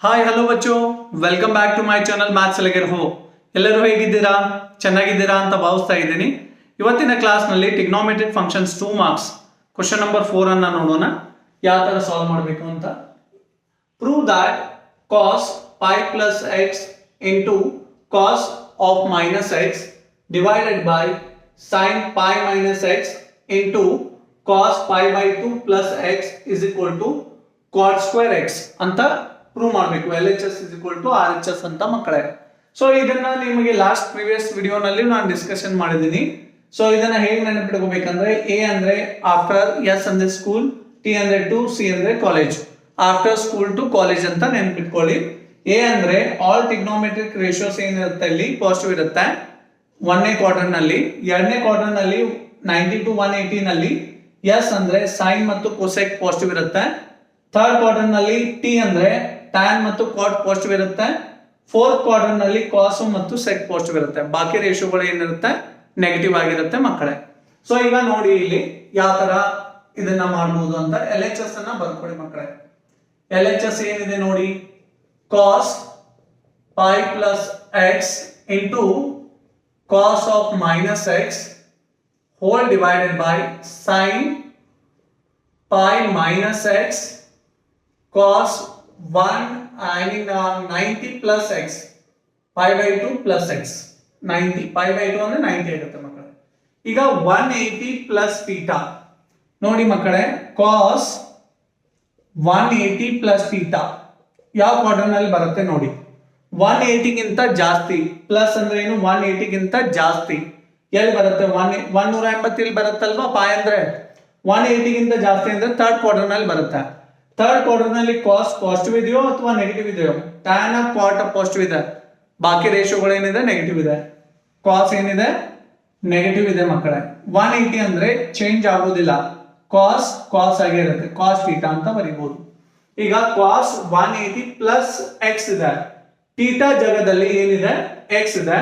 Hi hello ಬಚ್ಚೋ, welcome back to my channel maths ಎಲೆಗರ್ ಹೋ. ಎಲ್ಲರೂ ಹೇಗಿದ್ದೀರಾ? ಚೆನ್ನಾಗಿದ್ದೀರಾ ಅಂತ ಭಾವಿಸ್ತಾ ಇದ್ದೀನಿ. ಇವತ್ತಿನ ಕ್ಲಾಸ್ನಲ್ಲಿ trigonometric functions 2 marks question number 4 ಅನ್ನ ನೋಡೋಣ ಯಾವ ತರ ಸಾಲ್ವ್ ಮಾಡಬೇಕು ಅಂತ. Prove that cos pi plus x into cos of minus x divided by sin pi minus x into cos pi by 2 plus x is equal to cot square x ಅಂತ prove ಮಾಡಬೇಕು. LHS is equal to RHS ಅಂತ ಮಕ್ಕಳೇ. So ಇದನ್ನ ನಿಮಗೆ last previous ವಿಡಿಯೋನಲ್ಲಿ ನಾನು discussion ಮಾಡಿದ್ದೀನಿ. So ಇದನ್ನ ಹೇಗೆ ನೆನಪಿಟ್ಕೋಬೇಕಂದ್ರೆ ಎ ಅಂದ್ರೆ ಆಫ್ಟರ್, ಎಸ್ ಅಂದ್ರೆ ಸ್ಕೂಲ್, ಟಿ ಅಂದ್ರೆ ಟು, ಸಿ ಅಂದ್ರೆ college. After school to college ಅಂತ ನೆನಪಿಟ್ಕೊಳ್ಳಿ. ಎ ಅಂದ್ರೆ ಆಲ್ ಟಿಗ್ನೋಮೆಟ್ರಿಕ್ ರೇಷಿಯೋಸ್ ಏನಿರುತ್ತೆ ಇಲ್ಲಿ ಪಾಸಿಟಿವ್ ಇರುತ್ತೆ 1ನೇ ಕ್ವಾಡ್ರೆಂಟ್ ನಲ್ಲಿ. 2ನೇ ಕ್ವಾಡ್ರೆಂಟ್ ನಲ್ಲಿ 90 to 180 ನಲ್ಲಿ ಎಸ್ ಅಂದ್ರೆ ಸೈನ್ ಮತ್ತು ಕೊಸೆಕ್ ಪಾಸಿಟಿವ್ ಇರುತ್ತೆ. ಥರ್ಡ್ ಕ್ವಾಡ್ರೆಂಟ್ ನಲ್ಲಿ ಟಿ ಅಂದ್ರೆ ಟ್ಯಾನ್ ಮತ್ತು ಕಾಟ್ ಪಾಸಿಟಿವ್ ಇರುತ್ತೆ. ಫೋರ್ತ್ ಕ್ವಾಡ್ರೆಂಟ್ ನಲ್ಲಿ ಕಾಸ್ ಮತ್ತು ಸೆಕ್ ಪಾಸಿಟಿವ್ ಇರುತ್ತೆ. ಬಾಕಿ ರೇಷಿಯೋಗಳು ಏನಿರುತ್ತೆ ನೆಗೆಟಿವ್ ಆಗಿರುತ್ತೆ ಮಕ್ಕಳೇ. ಸೊ ಈಗ ನೋಡಿ ಇಲ್ಲಿ ಯಾವ ತರ ಇದನ್ನ ಮಾಡಬಹುದು ಅಂತ LHS ಅನ್ನ ಬರ್ಕೊಳ್ಳಿ ಮಕ್ಕಳೇ. LHS ಏನಿದೆ ನೋಡಿ, cos pi plus x into cos of minus x whole divided by sin pi minus x cos 90 plus x pi by 2 plus x 90 pi by 2 ಅಂದ್ರೆ 90 ಆಗುತ್ತೆ ಮಕ್ಕಳೇ. ಈಗ 180 plus theta ನೋಡಿ ಮಕ್ಕಳೇ, cos 180 plus theta ಯಾವ quadrant ನಲ್ಲಿ ಬರುತ್ತೆ ನೋಡಿ. 180 ಗಿಂತ ಜಾಸ್ತಿ ಪ್ಲಸ್ ಅಂದ್ರೆ ಏನು, 180 ಗಿಂತ ಜಾಸ್ತಿ ಎಲ್ಲಿ ಬರುತ್ತೆ, 180 ಇಲ್ಲಿ ಬರುತ್ತಲ್ವಾ. ಪೈ ಅಂದ್ರೆ 180 ಗಿಂತ ಜಾಸ್ತಿ ಅಂದ್ರೆ ಥರ್ಡ್ ಕ್ವಾಡ್ರೆಂಟ್ ನಲ್ಲಿ ಬರುತ್ತೆ. ಥರ್ಡ್ ಕ್ವಾಡ್ರೆಂಟ್ ನಲ್ಲಿ ಕಾಸ್ ಪಾಸಿಟಿವ್ ಇದೆಯೋ ಅಥವಾ ನೆಗೆಟಿವ್ ಇದೆಯೋ, ಟ್ಯಾನ್ ಆಫ್ ಕಾಟ್ ಪಾಸಿಟಿವ್ ಇದೆ, ಬಾಕಿ ರೇಷಿಯೋಗಳು ಏನಿದೆ ನೆಗೆಟಿವ್ ಇದೆ. ಕಾಸ್ ಏನಿದೆ ನೆಗೆಟಿವ್ ಇದೆ ಮಕ್ಕಳೇ. 180 ಅಂದ್ರೆ ಚೇಂಜ್ ಆಗೋದಿಲ್ಲ, ಕಾಸ್ ಕಾಸ್ ಆಗೇ ಇರುತ್ತೆ, ಕಾಸ್ ಥೀಟಾ ಅಂತ ಬರೀಬಹುದು. ಈಗ ಕಾಸ್ 180 ಪ್ಲಸ್ ಎಕ್ಸ್ ಇದೆ, ಥೀಟಾ ಜಾಗದಲ್ಲಿ ಏನಿದೆ ಎಕ್ಸ್ ಇದೆ,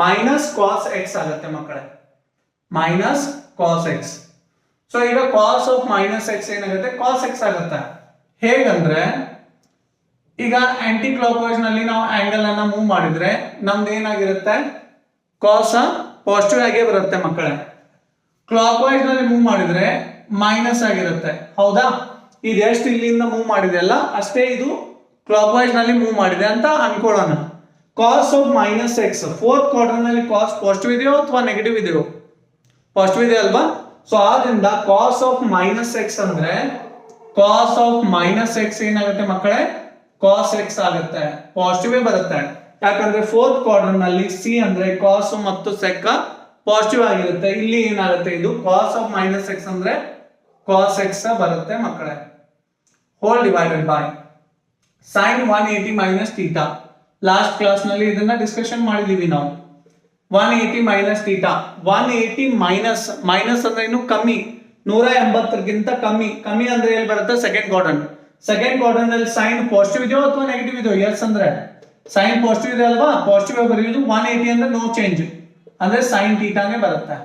ಮೈನಸ್ ಕಾಸ್ ಎಕ್ಸ್ ಆಗುತ್ತೆ ಮಕ್ಕಳೇ, ಮೈನಸ್ ಕಾಸ್ ಎಕ್ಸ್. ಸೊ ಈಗ ಕಾಸ್ ಆಫ್ ಮೈನಸ್ ಎಕ್ಸ್ ಏನಾಗುತ್ತೆ, ಕಾಸ್ ಎಕ್ಸ್ ಆಗುತ್ತೆ. ಹೇಗಂದ್ರೆ ಈಗ ಆಂಟಿ ಕ್ಲಾಕ್ ವೈಸ್ ನಲ್ಲಿ ನಾವು ಆಂಗಲ್ ಅನ್ನ ಮೂವ್ ಮಾಡಿದ್ರೆ ನಮ್ದು ಏನಾಗಿರುತ್ತೆ, ಕಾಸ್ ಪಾಸಿಟಿವ್ ಆಗೇ ಬರುತ್ತೆ ಮಕ್ಕಳೇ. ಕ್ಲಾಕ್ ವೈಸ್ ನಲ್ಲಿ ಮೂವ್ ಮಾಡಿದ್ರೆ ಮೈನಸ್ ಆಗಿರುತ್ತೆ, ಹೌದಾ. ಇದು ಎಷ್ಟು ಇಲ್ಲಿಂದ ಮೂವ್ ಮಾಡಿದೆ ಅಲ್ಲ ಅಷ್ಟೇ ಇದು ಕ್ಲಾಕ್ ವೈಸ್ ನಲ್ಲಿ ಮೂವ್ ಮಾಡಿದೆ ಅಂತ ಅನ್ಕೊಳ್ಳೋಣ. Cos of minus X fourth quadrant ನಲ್ಲಿ ಕಾಸ್ ಪಾಸಿಟಿವ್ ಇದೆಯೋ ಅಥವಾ ನೆಗೆಟಿವ್ ಇದೆಯೋ, ಪಾಸಿಟಿವ್ ಇದೆ ಅಲ್ವಾ. ಸೊ ಆದ್ರಿಂದ ಕಾಸ್ ಆಫ್ ಮೈನಸ್ ಎಕ್ಸ್ ಅಂದ್ರೆ ಕಾಸ್ ಆಫ್ ಮೈನಸ್ ಎಕ್ಸ್ ಏನಾಗುತ್ತೆ ಮಕ್ಕಳೇ, ಕಾಸ್ ಎಕ್ಸ್ ಆಗುತ್ತೆ, ಪಾಸಿಟಿವ್ ಬರುತ್ತೆ. ಯಾಕಂದ್ರೆ ಫೋರ್ತ್ ಕ್ವಾಡ್ರೆಂಟ್ ನಲ್ಲಿ ಸಿ ಅಂದ್ರೆ ಕಾಸ್ ಮತ್ತು ಸೆಕ್ ಪಾಸಿಟಿವ್ ಆಗಿರುತ್ತೆ. ಇಲ್ಲಿ ಏನಾಗುತ್ತೆ, ಇದು ಕಾಸ್ ಆಫ್ ಮೈನಸ್ ಎಕ್ಸ್ ಅಂದ್ರೆ ಕಾಸ್ ಎಕ್ಸ್ ಬರುತ್ತೆ ಮಕ್ಕಳೇ. Whole divided by sine 180 minus theta. Last class ನಲ್ಲಿ ಇದನ್ನ ಡಿಸ್ಕಷನ್ ಮಾಡಿದೀವಿ ನಾವು. 180 ಮೈನಸ್ ಥೀಟಾ, 180 ಮೈನಸ್, ಮೈನಸ್ ಅಂದ್ರೆ ಇನ್ನು ಕಮ್ಮಿ, 180ಗಿಂತ ಕಮ್ಮಿ. ಕಮ್ಮಿ ಅಂದ್ರೆ ಎಲ್ಲಿ ಬರುತ್ತೆ, ಸೆಕೆಂಡ್ ಕ್ವಾಡ್ರೆಂಟ್. ಸೆಕೆಂಡ್ ಕ್ವಾಡ್ರೆಂಟ್ ನಲ್ಲಿ ಸೈನ್ ಪಾಸಿಟಿವ್ ಇದೆಯೋ ಅಥವಾ ನೆಗೆಟಿವ್ ಇದೆಯೋ, ಎಸ್ ಅಂದ್ರೆ ಸೈನ್ ಪಾಸಿಟಿವ್ ಇದೆ ಅಲ್ವಾ, ಪಾಸಿಟಿವ್ ಬರೆಯುವುದು. 180 ಅಂದ್ರೆ ನೋ ಚೇಂಜ್ ಅಂದ್ರೆ ಸೈನ್ ಥೀಟಾನೇ ಬರುತ್ತೆ.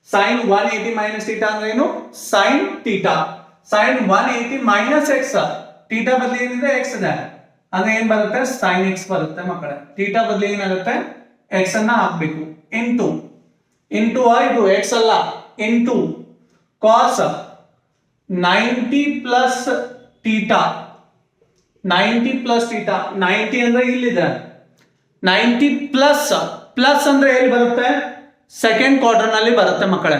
ಸೈನ್ 180 ಮೈನಸ್ ಥೀಟಾ ಅಂದ್ರೆ ಏನು, sine theta. Sine 180 minus x, theta ಬದಲಿ ಏನಿದೆ ಎಕ್ಸ್ ಇದೆ ಅಂದ್ರೆ ಏನ್ ಬರುತ್ತೆ, ಸೈನ್ ಎಕ್ಸ್ ಬರುತ್ತೆ ಮಕ್ಕಳೇ. ಥೀಟಾ ಬದಲಿ ಏನಾಗುತ್ತೆ, ಎಕ್ಸ್ ಅನ್ನ ಹಾಕ್ಬೇಕು. ಇಂಟು ಇಂಟು ಇದು ಎಕ್ಸ್ ಅಲ್ಲ, into cos 90 plus theta. 90 plus theta, 90 ಅಂದ್ರೆ ಇಲ್ಲಿದೆ, 90 ಪ್ಲಸ್, ಪ್ಲಸ್ ಅಂದ್ರೆ ಎಲ್ಲಿ ಬರುತ್ತೆ, ಸೆಕೆಂಡ್ ಕ್ವಾಡ್ರೆಂಟ್ ನಲ್ಲಿ ಬರುತ್ತೆ ಮಕ್ಕಳೇ.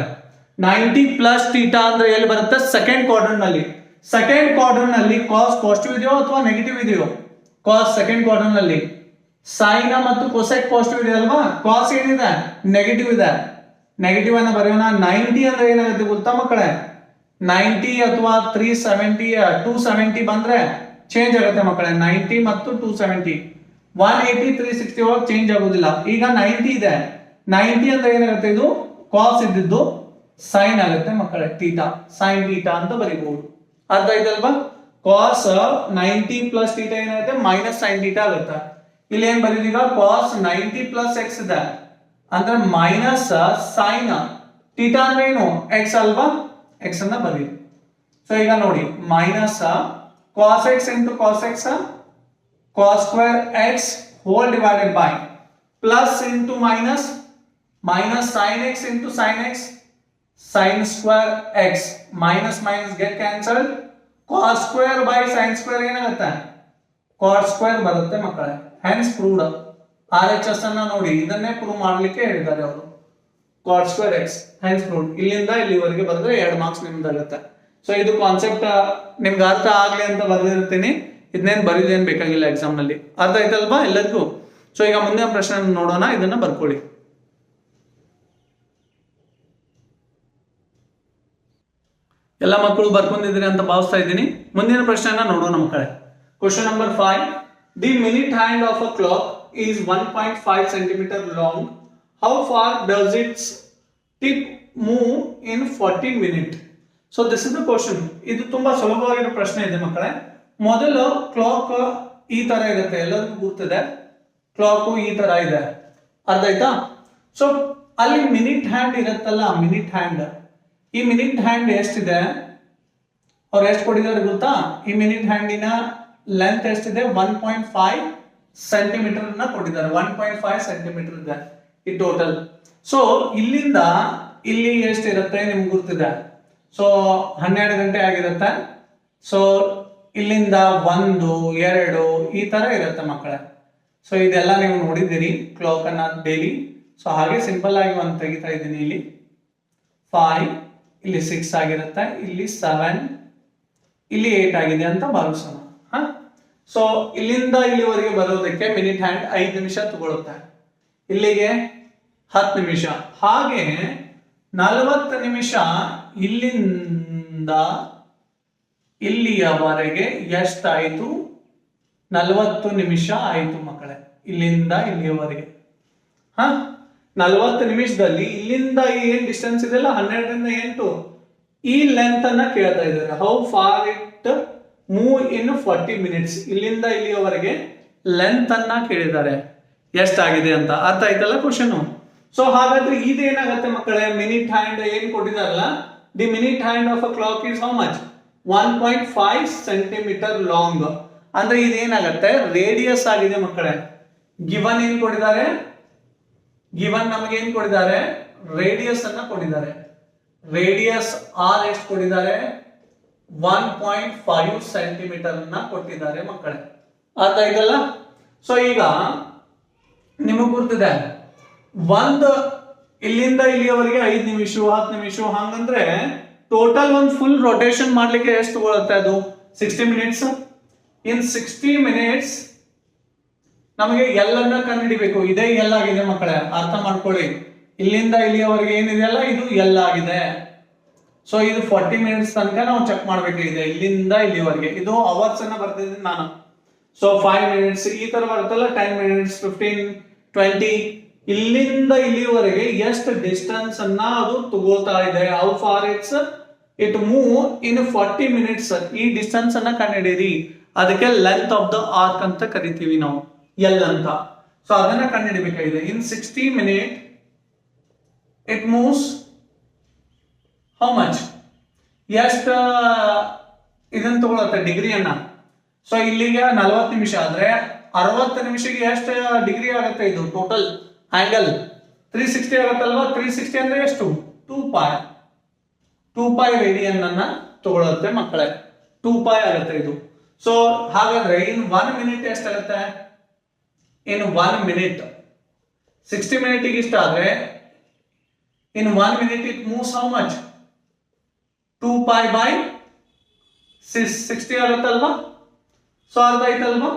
90 ಪ್ಲಸ್ ಥೀಟಾ ಅಂದ್ರೆ ಎಲ್ಲಿ ಬರುತ್ತೆ, ಸೆಕೆಂಡ್ ಕ್ವಾಡ್ರೆಂಟ್ ನಲ್ಲಿ. ಸೆಕೆಂಡ್ ಕ್ವಾಡ್ರೆಂಟ್ ನಲ್ಲಿ ಕಾಸ್ ಪಾಸಿಟಿವ್ ಇದೆಯೋ ಅಥವಾ ನೆಗೆಟಿವ್ ಇದೆಯೋ, ಕಾಸ್ ಸೆಕೆಂಡ್ ಕ್ವಾಡ್ರೆಂಟ್ ನಲ್ಲಿ ಸೈನ್ ಮತ್ತು ಕೊಸೆಕ್ ಪಾಸಿಟಿವ್ ಇದೆ ಅಲ್ವಾ, ಕಾಸ್ ಏನಿದೆ ನೆಗೆಟಿವ್ ಇದೆ. ನೆಗೆಟಿವ್ ಅನ್ನ ಬರೆಯೋಣ. 90 ಅಂದ್ರೆ ಏನಾಗುತ್ತೆ ಗೊತ್ತಾ ಮಕ್ಕಳೇ, 90 ಅಥವಾ 370 270 ಬಂದ್ರೆ ಚೇಂಜ್ ಆಗುತ್ತೆ ಮಕ್ಕಳೇ. 90 ಮತ್ತು 270, 180 360 ಒಳಗೆ ಚೇಂಜ್ ಆಗೋದಿಲ್ಲ. ಈಗ 90 ಇದೆ, 90 ಅಂದ್ರೆ ಏನಾಗುತ್ತೆ, ಇದು ಕಾಸ್ ಇದ್ದಿದ್ದು ಸೈನ್ ಆಗುತ್ತೆ ಮಕ್ಕಳೇ, ಥೀಟಾ, ಸೈನ್ ಥೀಟಾ ಅಂತ ಬರೀಬಹುದು. ಅರ್ಥ ಆಯ್ತಲ್ವಾ. ಕಾಸ್ 90 ಪ್ಲಸ್ ಥೀಟಾ ಏನಾಗುತ್ತೆ, ಮೈನಸ್ ಸೈನ್ ಥೀಟಾ ಆಗುತ್ತೆ. ಇಲ್ಲಿ ಏನ್ ಬರೀದೀಗ, ಕಾಸ್ 90 ಪ್ಲಸ್ ಎಕ್ಸ್ ಇದೆ ಅಂದ್ರೆ ಮೈನಸ್ ಸೈನ್ ಥೀಟಾ ಅಂದ್ರೆ ಏನು, ಎಕ್ಸ್ ಅಲ್ವಾ, ಎಕ್ಸ್ ಅನ್ನ ಬರೀರಿ. ಸೊ ಈಗ ನೋಡಿ minus cos x into cos x cos square x whole divided by plus into minus sin x into sin x sin square x minus get cancelled cos square by sin square ಏನಾಗುತ್ತೆ cot square ಬರುತ್ತೆ ಮಕ್ಕಳೇ hence proved RHS ಅನ್ನ ನೋಡಿ ಇದನ್ನೇ prove ಮಾಡಲಿಕ್ಕೆ ಹೇಳಿದ್ದಾರೆ ಅವರು cot square x hence proved ಇಲ್ಲಿಂದ ಇಲ್ಲಿವರೆಗೆ ಬರೆದ್ರೆ 2 ಮಾರ್ಕ್ಸ್ ನಿಮ್ದಾಗುತ್ತೆ ಸೊ ಇದು ಕಾನ್ಸೆಪ್ಟ್ ನಿಮ್ಗೆ ಅರ್ಥ ಆಗ್ಲಿ ಅಂತ ಬರೆದಿರ್ತೀನಿ ಇದನ್ನೇನು ಬರೀದೇನು ಬೇಕಾಗಿಲ್ಲ ಎಕ್ಸಾಮ್ ನಲ್ಲಿ ಅರ್ಥ ಆಯ್ತಲ್ವಾ ಎಲ್ಲರಿಗೂ ಸೊ ಈಗ ಮುಂದಿನ ಪ್ರಶ್ನೆ ನೋಡೋಣ ಇದನ್ನ ಬರ್ಕೊಳ್ಳಿ ಎಲ್ಲ ಮಕ್ಕಳು ಬರ್ಕೊಂಡಿದ್ದೀರಿ ಅಂತ ಭಾವಿಸ್ತಾ ಇದ್ದೀನಿ ಮುಂದಿನ ಪ್ರಶ್ನೆನ ನೋಡೋಣ ಮಕ್ಕಳೇ question number 5 the minute hand of a clock is 1.5 centimetre long how far does it's tip move in 14 minute so this is the question ಇದು ತುಂಬಾ ಸುಲಭವಾಗಿರೋ ಪ್ರಶ್ನೆ ಇದೆ ಮಕ್ಕಳೇ ಮೊದಲು ಕ್ಲಾಕ್ ಈ ತರ ಇರುತ್ತೆ ಎಲ್ಲರಿಗೂ ಗೊತ್ತಿದೆ ಕ್ಲಾಕ್ ಈ ತರ ಇದೆ ಅರ್ಥ ಆಯ್ತಾ ಸೊ ಅಲ್ಲಿ ಮಿನಿಟ್ ಹ್ಯಾಂಡ್ ಇರುತ್ತಲ್ಲ ಮಿನಿಟ್ ಹ್ಯಾಂಡ್ ಈ ಮಿನಿಟ್ ಹ್ಯಾಂಡ್ ಎಷ್ಟಿದೆ ಅವ್ರು ಎಷ್ಟು ಕೊಟ್ಟಿದ್ದಾರೆ ಗೊತ್ತಾ ಈ ಮಿನಿಟ್ ಹ್ಯಾಂಡಿನ ಲೆಂತ್ ಎಷ್ಟಿದೆ 1.5 ಸೆಂಟಿಮೀಟರ್ ನ ಕೊಟ್ಟಿದ್ದಾರೆ 1.5 ಸೆಂಟಿಮೀಟರ್ ಇದೆ ಈ ಟೋಟಲ್ ಸೊ ಇಲ್ಲಿಂದ ಇಲ್ಲಿ ಎಷ್ಟಿರುತ್ತೆ ನಿಮ್ಗೆ ಗೊತ್ತಿದೆ ಸೊ 12 ಗಂಟೆ ಆಗಿರುತ್ತೆ ಸೊ ಇಲ್ಲಿಂದ 1 2 ಈ ತರ ಇರುತ್ತೆ ಮಕ್ಕಳೇ ಸೊ ಇದೆಲ್ಲ ನೀವು ನೋಡಿದ್ದೀರಿ ಕ್ಲಾಕ್ ಅನ್ನ ಡೈಲಿ ಸೊ ಹಾಗೆ ಸಿಂಪಲ್ ಆಗಿ ಒಂದು ತೆಗಿತಾ ಇದ್ದೀನಿ ಇಲ್ಲಿ 5 ಇಲ್ಲಿ 6 ಆಗಿರುತ್ತೆ ಇಲ್ಲಿ 7 ಇಲ್ಲಿ 8 ಆಗಿದೆ ಅಂತ ಭಾವಿಸೋಣ ಸೊ ಇಲ್ಲಿಂದ ಇಲ್ಲಿವರೆಗೆ ಬರೋದಕ್ಕೆ ಮಿನಿಟ್ ಹ್ಯಾಂಡ್ 5 ನಿಮಿಷ ತಗೊಳುತ್ತೆ ಇಲ್ಲಿಗೆ 10 ನಿಮಿಷ ಹಾಗೆ 40 ನಿಮಿಷ ಇಲ್ಲಿಂದ ಇಲ್ಲಿಯವರೆಗೆ ಎಷ್ಟಾಯಿತು 40 ನಿಮಿಷ ಆಯಿತು ಮಕ್ಕಳೇ ಇಲ್ಲಿಂದ ಇಲ್ಲಿಯವರೆಗೆ 40 ನಿಮಿಷದಲ್ಲಿ ಇಲ್ಲಿಂದ ಏನ್ ಡಿಸ್ಟೆನ್ಸ್ ಇದೆಲ್ಲ 12 ರಿಂದ 8 ಈ ಲೆಂತ್ ಅನ್ನ ಕೇಳ್ತಾ ಇದ್ದಾರೆ how far it move in 40 minutes ಇಲ್ಲಿಂದ ಇಲ್ಲಿಯವರೆಗೆ ಲೆಂತ್ ಅನ್ನ ಕೇಳಿದ್ದಾರೆ ಎಷ್ಟಾಗಿದೆ ಅಂತ ಅರ್ಥ ಆಯ್ತಲ್ಲ ಕ್ವಶನ್ ಸೊ ಹಾಗಾದ್ರೆ ಇದೇನಾಗುತ್ತೆ ಮಕ್ಕಳೇ ಮಿನಿಟ್ ಹ್ಯಾಂಡ್ ಏನ್ ಕೊಟ್ಟಿದಾರಲ್ಲ the minute hand of a clock is how much 1.5 centimetre long ಅಂದ್ರೆ ಇದೇನಾಗತ್ತೆ ರೇಡಿಯಸ್ ಆಗಿದೆ ಮಕ್ಕಳೇ ಗಿವನ್ ಏನ್ ಕೊಟ್ಟಿದ್ದಾರೆ ಗಿವನ್ ನಮಗೆ ಏನ್ ಕೊಟ್ಟಿದ್ದಾರೆ ರೇಡಿಯಸ್ ಅನ್ನ ಕೊಟ್ಟಿದ್ದಾರೆ ರೇಡಿಯಸ್ ಆರ್ ಎಷ್ಟು ಕೊಟ್ಟಿದ್ದಾರೆ 1.5 ಸೆಂಟಿಮೀಟರ್ ಅನ್ನ ಕೊಟ್ಟಿದ್ದಾರೆ ಮಕ್ಕಳೇ ಅರ್ಥ ಆಯ್ತಲ್ಲ ಸೊ ಈಗ ನಿಮಗೆ ಗೊತ್ತಿದೆ ಇಲ್ಲಿಂದ ಇಲ್ಲಿಯವರೆಗೆ 5 ನಿಮಿಷ 10 ನಿಮಿಷ ಹಂಗಂದ್ರೆ ಟೋಟಲ್ ಒಂದು ಫುಲ್ ರೊಟೇಷನ್ ಮಾಡ್ಲಿಕ್ಕೆ ಎಷ್ಟು ತಗೊಳುತ್ತೆ ಅದು 60 ಮಿನಿಟ್ಸ್ ಇನ್ 60 ಮಿನಿಟ್ಸ್ ನಮಗೆ ಎಲ್ಲನ್ನ ಕಂಡುಹಿಡಿಬೇಕು ಇದೇ ಎಲ್ಲಾಗಿದೆ ಮಕ್ಕಳೇ ಅರ್ಥ ಮಾಡ್ಕೊಳ್ಳಿ ಇಲ್ಲಿಂದ ಇಲ್ಲಿಯವರೆಗೆ ಏನಿದೆಯಲ್ಲ ಇದು ಎಲ್ಲಾಗಿದೆ ಸೊ ಇದು 40 ಮಿನಿಟ್ಸ್ ತನಕ ನಾವು ಚೆಕ್ ಮಾಡ್ಬೇಕಾಗಿದೆ ಇಲ್ಲಿಂದ ಇಲ್ಲಿವರೆಗೆ ಇದು ಅವರ್ಸ್ ಅನ್ನ ಬರ್ತಿದ್ದೀನಿ ನಾನು ಸೊ 5 ಮಿನಿಟ್ಸ್ ಈ ತರ ಬರುತ್ತಲ್ಲ 10 ಮಿನಿಟ್ಸ್ 15 20 ಇಲ್ಲಿಂದ ಇಲ್ಲಿವರೆಗೆ ಎಷ್ಟು ಡಿಸ್ಟೆನ್ಸ್ ಅನ್ನ ಅದು ತಗೋತಾ ಇದೆ how far it move in 40 minutes ಈ ಡಿಸ್ಟೆನ್ಸ್ ಅನ್ನ ಕಂಡುಹಿಡಿಯಿರಿ ಅದಕ್ಕೆ ಲೆಂತ್ ಆಫ್ ದ ಆರ್ಕ್ ಅಂತ ಕರಿತೀವಿ ನಾವು ಎಲ್ ಅಂತ ಸೊ ಅದನ್ನ ಕಂಡುಹಿಡಿಬೇಕಾಗಿದೆ ಇನ್ 60 minute it moves how much ಎಷ್ಟು ಇದನ್ನ ತಗೊಳುತ್ತೆ ಡಿಗ್ರಿಯನ್ನ ಸೊ ಇಲ್ಲಿಗೆ 40 ನಿಮಿಷ ಆದ್ರೆ 60 ನಿಮಿಷಕ್ಕೆ ಎಷ್ಟು ಡಿಗ್ರಿ ಆಗುತ್ತೆ ಇದು ಟೋಟಲ್ ಆಂಗಲ್ 360 ಆಗುತ್ತಲ್ವಾ 360 ಅಂದ್ರೆ ಎಷ್ಟು 2 ಪೈ ರೇಡಿಯನ್ ಅನ್ನ ತಗೊಳುತ್ತೆ ಮಕ್ಕಳೇ 2 ಪೈ ಆಗುತ್ತೆ ಇದು ಸೊ ಹಾಗಾದ್ರೆ ಇನ್ 1 ಮಿನಿಟ್ ಎಷ್ಟಾಗುತ್ತೆ ಇನ್ 1 ಮಿನಿಟ್ 60 ಮಿನಿಟ್ ಇಷ್ಟ ಆದ್ರೆ in 1 minute it moves how much 2 pi by 60 ಆಗುತ್ತಲ್ವಾ ಸೊ ಅರ್ಥ ಆಯ್ತಲ್ವಾ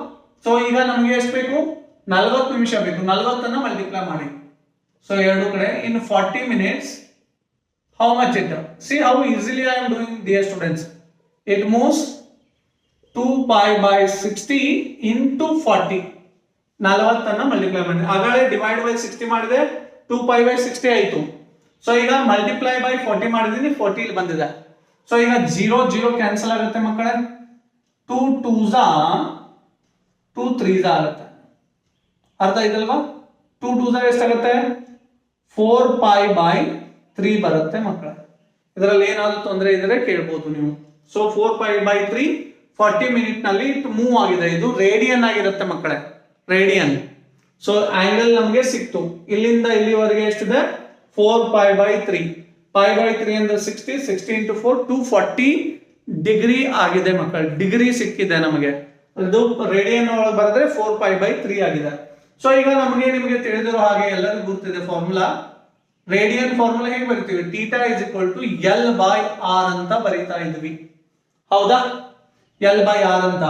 ಸೊ ಈಗ ನಮ್ಗೆ ಎಷ್ಟು ಬೇಕು 40 ನಿಮಿಷ ಬೇಕು 40 ಅನ್ನ ಮಲ್ಟಿಪ್ಲೈ ಮಾಡಿ ಸೊ ಎರಡು ಕಡೆ in 40 minutes how much it see how easily I am doing dear students it moves 2 pi by 60 into 40 40 ಅನ್ನ ಮಲ್ಟಿಪ್ಲೈ ಮಾಡಿ ಆಗಲೇ ಡಿವೈಡ್ ಬೈ 60 ಮಾಡಿದೆ 2 ಪೈ ಬೈ 60 ಆಯ್ತು ಸೊ ಈಗ ಮಲ್ಟಿಪ್ಲೈ ಬೈ 40 ಮಾಡಿದೀನಿ 40 ಇಲ್ಲಿ ಬಂದಿದೆ ಸೊ ಈಗ 0 ಕ್ಯಾನ್ಸಲ್ ಆಗುತ್ತೆ ಮಕ್ಕಳೇ 2 2s 2 3s ಆಗುತ್ತೆ ಅರ್ಥ ಆಯ್ತಲ್ವಾ 2 2s ಎಷ್ಟಾಗುತ್ತೆ 4 ಪೈ ಬೈ 3 ಬರುತ್ತೆ ಮಕ್ಕಳೇ ಇದರಲ್ಲಿ ಏನಾದ್ರು ತೊಂದರೆ ಇದ್ರೆ ಕೇಳಬಹುದು ನೀವು ಸೊ 4 ಪೈ ಬೈ 3 40 ಮಿನಿಟ್ ನಲ್ಲಿ ಮೂವ್ ಆಗಿದೆ. ಇದು ರೇಡಿಯನ್ ಆಗಿರುತ್ತೆ ಮಕ್ಕಳೇ, ರೇಡಿಯನ್. ಸೊ ಆಂಗಲ್ ನಮಗೆ ಸಿಕ್ತು. ಇಲ್ಲಿಂದ ಇಲ್ಲಿವರೆಗೆ ಎಷ್ಟಿದೆ? 4π/3. π/3 ಅಂದ್ರೆ 60. 60 into 4 240 ಡಿಗ್ರಿ ಆಗಿದೆ ಮಕ್ಕಳು. ಡಿಗ್ರಿ ಸಿಕ್ಕಿದೆ ನಮಗೆ. ಅದು ರೇಡಿಯನ್ ಒಳಗೆ ಬರೆದ್ರೆ 4π/3 ಆಗಿದೆ. ಸೊ ಈಗ ನಿಮಗೆ ತಿಳಿದಿರೋ ಹಾಗೆ ಎಲ್ಲರಿಗೂ ಗೊತ್ತಿದೆ ಫಾರ್ಮುಲಾ. ರೇಡಿಯನ್ ಫಾರ್ಮುಲಾ ಹೇಗೆ ಬರಿತೀವಿ? Theta is equal to L/R ಅಂತ ಬರೀತಾ ಇದ್ವಿ, ಹೌದಾ? L/R ಅಂತ.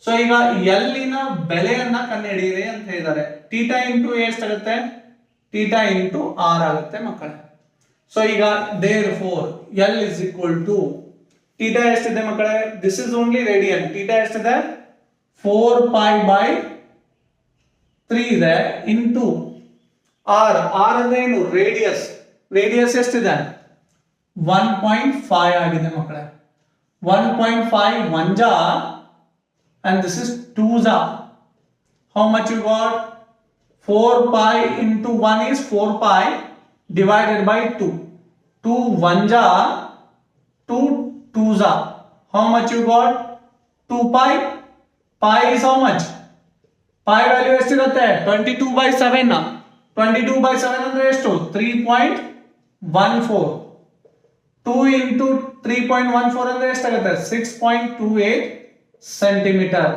ಸೊ ಈಗ ಎಲ್ಲಿನ ಬೆಲೆಯನ್ನ ಕಂಡುಹಿಡಿಯಿರಿ ಅಂತ ಹೇಳಿದ್ದಾರೆ. ಥೀಟಾ ಇಂಟು ಎಷ್ಟಾಗುತ್ತೆ? ಥೀಟಾ ಇಂಟು R ಆಗುತ್ತೆ ಮಕ್ಕಳೇ. ಸೊ ಈಗ therefore L is equal to theta ಎಷ್ಟಿದೆ ಮಕ್ಕಳೇ? This is only radian. Theta ಎಷ್ಟಿದೆ? 4π/3 ಇದೆ ಇಂಟು R. R ಅಂದ್ರೆ ಏನು? ರೇಡಿಯಸ್. ರೇಡಿಯಸ್ ಎಷ್ಟಿದೆ? 1.5 ಆಗಿದೆ ಮಕ್ಕಳೇ. 1.5 1 ಜಾ and this is 2 ಜಾ. How much you got? 4π into 1 is 4π divided by 2. 2 1 ಜಾ 2 2 ಜಾ. How much you got? 2π. Pi is how much? Pi value ಎಷ್ಟಿರುತ್ತೆ? 22/7. 22/7 ಅಂದ್ರೆ ಎಷ್ಟು? 3.14. 2 into 3.14 ಅಂದ್ರೆ ಎಷ್ಟಾಗುತ್ತೆ? 6.28 ಸೆಂಟಿಮೀಟರ್.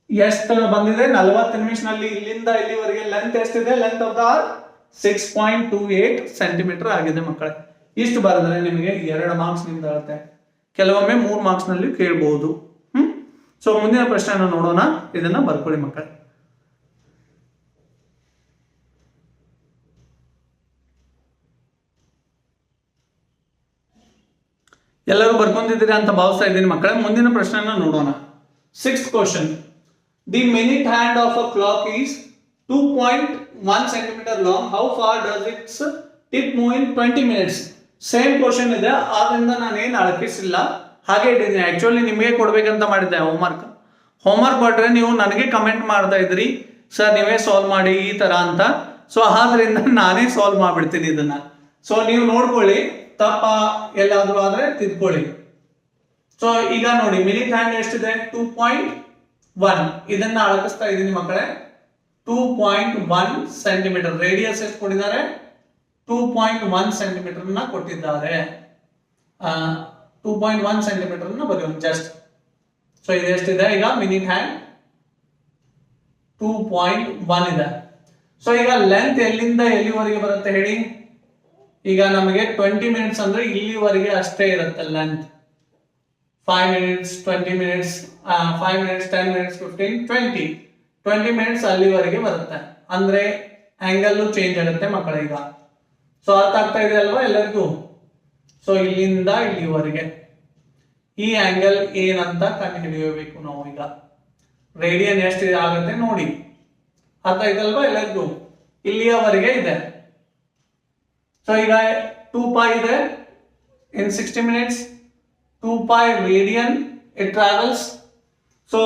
ಎಷ್ಟು ಬಂದಿದೆ? 40 ನಿಮಿಷದಲ್ಲಿ ಇಲ್ಲಿಂದ ಇಲ್ಲಿವರೆಗೆ ಲೆಂತ್ ಎಷ್ಟಿದೆ? Length of the R 6.28 centimetre ಆಗಿದೆ ಮಕ್ಕಳೇ. ಇಷ್ಟು ಬರೆದ್ರೆ ನಿಮಗೆ 2 ಮಾರ್ಕ್ಸ್ ನಿಮ್ದು ಆಗುತ್ತೆ. ಕೆಲವೊಮ್ಮೆ 3 ಮಾರ್ಕ್ಸ್ ನಲ್ಲಿ ಕೇಳಬಹುದು. ಸೊ ಮುಂದಿನ ಪ್ರಶ್ನೆಯನ್ನು ನೋಡೋಣ. ಇದನ್ನ ಬರ್ಕೊಳ್ಳಿ ಮಕ್ಕಳೇ. ಎಲ್ಲರೂ ಬರ್ಕೊಂಡಿದ್ದೀರಾ ಅಂತ ಭಾವಿಸ್ತಾ ಇದ್ದೀನಿ ಮಕ್ಕಳೇ. ಮುಂದಿನ ಪ್ರಶ್ನೆಯನ್ನು ನೋಡೋಣ. 6th question. The minute hand of a clock is 2.1 centimetre long. How far does it's tip move in 20 minutes? Same question ಇದೆ, ಆದ್ರಿಂದ ನಾನು ಏನು ಅಳಕಿಸಿಲ್ಲ, ಹಾಗೆ ಇಟ್ಟಿದ್ದೀನಿ. ಆಕ್ಚುಲಿ ನಿಮಗೆ ಕೊಡ್ಬೇಕಂತ ಮಾಡಿದ್ದೆ ಹೋಮ್ವರ್ಕ್ ಕೊಟ್ರೆ ನೀವು ನನಗೆ ಕಮೆಂಟ್ ಮಾಡ್ತಾ ಇದ್ರಿ, ಸರ್ ನೀವೇ ಸಾಲ್ವ್ ಮಾಡಿ ಈ ತರ ಅಂತ. ಸೊ ಆದ್ರಿಂದ ನಾನೇ ಸಾಲ್ವ್ ಮಾಡ್ಬಿಡ್ತೀನಿ ಇದನ್ನ. ಸೊ ನೀವು ನೋಡ್ಕೊಳ್ಳಿ, ತಪ್ಪ ಎಲ್ಲಾದ್ರೂ ಆದ್ರೆ ತಿದ್ಕೊಳ್ಳಿ. ಸೊ ಈಗ ನೋಡಿ, ಮಿನಿಟ್ ಹ್ಯಾಂಡ್ ಎಷ್ಟಿದೆ? 2.1. ಇದನ್ನ ಅಳಕಿಸ್ತಾ ಇದ್ದೀನಿ ಮಕ್ಕಳೇ. 2.1 ಸೆಂಟಿಮೀಟರ್. ರೇಡಿಯಸ್ ಎಷ್ಟು ಕೊಟ್ಟಿದ್ದಾರೆ? 2.1 ಸೆಂಟಿಮೀಟರ್ ನ ಕೊಟ್ಟಿದ್ದಾರೆ. 2.1 ಸೆಂಟಿಮೀಟರ್ ನ ಬರೆಯೋಣ ಜಸ್ಟ್. ಸೊ ಇದು ಎಷ್ಟಿದೆ? ಈಗ ಮಿನಿಟ್ ಹ್ಯಾಂಡ್ 2.1 ಇದೆ. ಸೊ ಈಗ ಲೆಂತ್ ಎಲ್ಲಿಂದ ಎಲ್ಲಿವರೆಗೆ ಬರುತ್ತೆ ಹೇಳಿ? ಈಗ ನಮಗೆ 20 ಮಿನಿಟ್ಸ್ ಅಂದ್ರೆ ಇಲ್ಲಿವರೆಗೆ ಅಷ್ಟೇ ಇರುತ್ತೆ length. 5 minutes 20 minutes 5 minutes 10 minutes 15 20 minutes ಅಲ್ಲಿವರೆಗೆ ಬರುತ್ತೆ. ಅಂದ್ರೆ ಆಂಗಲ್ ಚೇಂಜ್ ಆಗುತ್ತೆ ಮಕ್ಕಳೇ. ಈಗ ಸೊ ಅರ್ಥ ಆಗ್ತಾ ಇದೆ ಅಲ್ವಾ ಎಲ್ಲರಿಗೂ? ಸೊ ಇಲ್ಲಿಂದ ಇಲ್ಲಿವರೆಗೆ ಈ ಆಂಗಲ್ ಏನಂತ ಕಂಡು ಹಿಡಿಯಬೇಕು ನಾವು. ಈಗ ರೇಡಿಯನ್ ಎಷ್ಟು ಆಗುತ್ತೆ ನೋಡಿ, ಅರ್ಥ ಇದಲ್ವಾ ಎಲ್ಲರಿಗೂ? ಇಲ್ಲಿಯವರೆಗೆ ಇದೆ. ಸೊ ಈಗ 2π ಇದೆ in 60 minutes. 2π radian it travels. So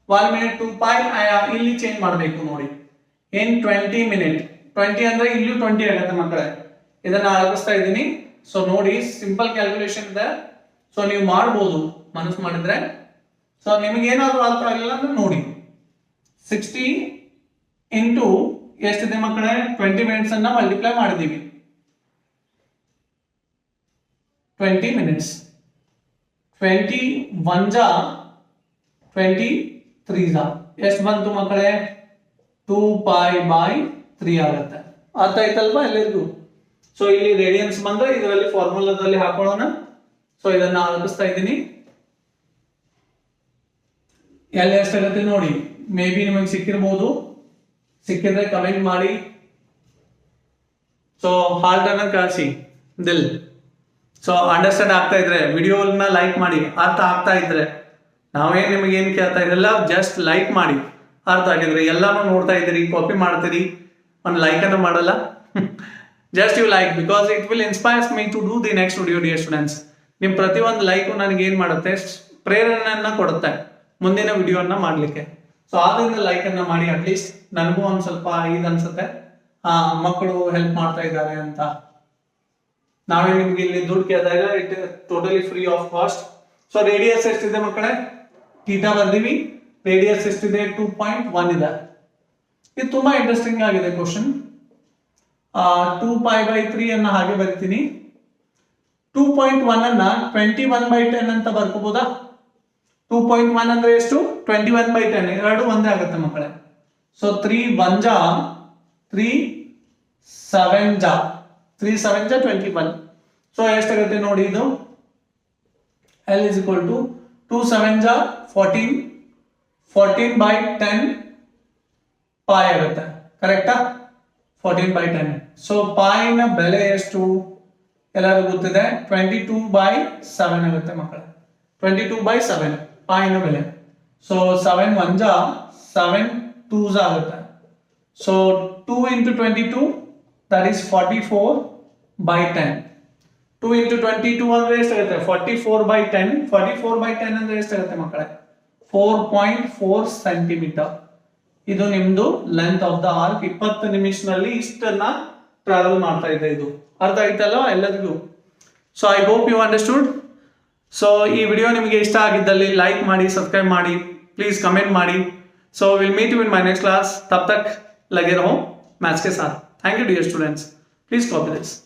1 minute 2π ಇಲ್ಲಿ ಚೇಂಜ್ ಮಾಡಬೇಕು ನೋಡಿ. ಇನ್ 20 ಮಿನಿಟ್ 20 ಅಂದ್ರೆ ಇಲ್ಲೂ 20 ಆಗುತ್ತೆ ಮಕ್ಕಳೇ. ಇದನ್ನ ಅಳಕಿಸ್ತಾ ಇದ್ದೀನಿ. ಸೊ ನೋಡಿ, ಸಿಂಪಲ್ ಕ್ಯಾಲ್ಕುಲೇಷನ್ ಇದೆ. ಸೊ ನೀವು ಮಾಡ್ಬೋದು ಮನಸ್ಸು ಮಾಡಿದ್ರೆ. ಸೊ ನಿಮಗೆ ಏನಾದ್ರು ಅರ್ಥ ಆಗಿಲ್ಲ ಅಂದ್ರೆ ನೋಡಿ, 60 ಇಂಟು ಎಷ್ಟಿದೆ ಮಕ್ಕಳೇ? 20 ಮಿನಿಟ್ಸ್ ಅನ್ನ ಮಲ್ಟಿಪ್ಲೈ ಮಾಡಿದೀವಿ. 20 ಮಿನಿಟ್ಸ್ 21 ಜಾ 23 ಜಾ ಎಷ್ಟು ಬಂತು ಮಕ್ಕಳೇ? 2π/3 ಆಗುತ್ತೆ. ಅರ್ಥ ಆಯ್ತಲ್ವಾ ಎಲ್ಲರಿಗೂ? ಸೊ ಇಲ್ಲಿ ರೇಡಿಯನ್ಸ್ ಬಂದ್ರೆ ಇದರಲ್ಲಿ ಫಾರ್ಮುಲಾದಲ್ಲಿ ಹಾಕೊಳ್ಳೋಣ. ಸೊ ಇದನ್ನ ಅಳಕಿಸ್ತಾ ಇದ್ದೀನಿ. ಎಲ್ಲ ಎಷ್ಟಾಗುತ್ತೆ ನೋಡಿ. ಮೇ ಬಿ ನಿಮಗೆ ಸಿಕ್ಕಿರ್ಬೋದು, ಸಿಕ್ಕಿದ್ರೆ ಕಮೆಂಟ್ ಮಾಡಿ. ಸೊ ಹಾರ್ಟ್ ಅನ್ನ ಕಳಿಸಿ, ದಿಲ್. ಸೊ ಅಂಡರ್ಸ್ಟ್ಯಾಂಡ್ ಆಗ್ತಾ ಇದ್ರೆ ವಿಡಿಯೋನ ಲೈಕ್ ಮಾಡಿ. ಅರ್ಥ ಆಗ್ತಾ ಇದ್ರೆ ನಾವೇನ್ ನಿಮಗೆ ಏನ್ ಕೇಳ್ತಾ ಇದ್ರಲ್ಲ, ಜಸ್ಟ್ ಲೈಕ್ ಮಾಡಿ. ಅರ್ಥ ಆಗಿದ್ರೆ ಎಲ್ಲಾನು ನೋಡ್ತಾ ಇದ್ದೀರಿ, ಕಾಪಿ ಮಾಡ್ತೀರಿ, ಒಂದು ಲೈಕ್ ಅನ್ನು ಮಾಡಲ್ಲ. Just you like because it will inspires me to do the next video dear students. ನಿಮ್ ಪ್ರತಿಯೊಂದು ಲೈಕ್ ನನಗೆ ಏನ್ ಮಾಡುತ್ತೆ? ಪ್ರೇರಣೆಯನ್ನ ಕೊಡುತ್ತೆ ಮುಂದಿನ ವಿಡಿಯೋನ ಮಾಡ್ಲಿಕ್ಕೆ. ಸೊ ಆದ್ರಿಂದ ಲೈಕ್ ಅನ್ನ ಮಾಡಿ. ಅಟ್ಲೀಸ್ಟ್ ನನಗೂ ಒಂದ್ ಸ್ವಲ್ಪ ಇದು ಅನ್ಸುತ್ತೆ, ಮಕ್ಕಳು ಹೆಲ್ಪ್ ಮಾಡ್ತಾ ಇದ್ದಾರೆ ಅಂತ. ನಾವೇ ನಿಮ್ಗೆ ಇಲ್ಲಿ ದುಡ್ಡು ಕೇಳಿದಾಗ it totally free of cost. So radius ಎಷ್ಟಿದೆ ಮಕ್ಕಳೇ, ಥೀಟಾ ಬರ್ದೀವಿ, ರೇಡಿಯಸ್ ಎಷ್ಟಿದೆ 2.1 ಇದೆ. ಇದು ತುಂಬಾ ಇಂಟ್ರೆಸ್ಟಿಂಗ್ ಆಗಿದೆ ಕ್ವಶನ್. 2π/3 ಅನ್ನ ಹಾಗೆ ಬರಿತೀನಿ. 2.1 ಅನ್ನ 21/10 ಅಂತ ಬರ್ಕೋಬಹುದಾ? 2.1 ಅಂದ್ರೆ ಎಷ್ಟು? 21/10, ಎರಡು ಒಂದೇ ಆಗುತ್ತೆ ಮಕ್ಕಳೇ. ಸೊ 3 1 ಜಾ 3 7 ಜಾ 3 7 ಜಾ 21. ಸೊ ಎಷ್ಟಾಗುತ್ತೆ ನೋಡಿ ಇದು, L is equal to 2 7 ಜಾ 14, 14/10 ಪೈ ಆಗುತ್ತೆ. ಕರೆಕ್ಟಾ? 14/10. ಸೊ ಪೈ ನ ಬೆಲೆ ಎಷ್ಟು ಎಲ್ಲರೂ ಗೊತ್ತಿದೆ, 22/7 ಆಗುತ್ತೆ ಮಕ್ಕಳೇ. 22/7 ಪೈ ನ ಬೆಲೆ. ಸೊ 7 1 ಜಾ 7 2 ಜಾ ಆಗುತ್ತೆ. So 2 into 22 that is 44/10. 2 into 22 ಅಂದ್ರೆ ಎಷ್ಟಾಗುತ್ತೆ? 44/10. 44/10 ಅಂದ್ರೆ ಎಷ್ಟಾಗುತ್ತೆ ಮಕ್ಕಳೇ? 4.4 ಸೆಂಟಿಮೀಟರ್. ಇದು ನಿಮ್ದು ಲೆಂತ್ ಆಫ್ ದ ಆರ್ಕ್. 20 ನಿಮಿಷದಲ್ಲಿ ಇಷ್ಟನ್ನ ಟ್ರಾವೆಲ್ ಮಾಡ್ತಾ ಇದೆ. ಇದು ಅರ್ಥ ಆಯ್ತಲ್ಲ ಎಲ್ಲರಿಗೂ? So I hope you understood. So ಈ ವಿಡಿಯೋ ನಿಮಗೆ ಇಷ್ಟ ಆಗಿದ್ದಲ್ಲಿ ಲೈಕ್ ಮಾಡಿ, ಸಬ್ಸ್ಕ್ರೈब ಮಾಡಿ, प्लीज कमेंट ಮಾಡಿ. So we'll meet you in my next class. तब तक लगे रहो मैथ्स के साथ. Thank you dear students. Please copy this.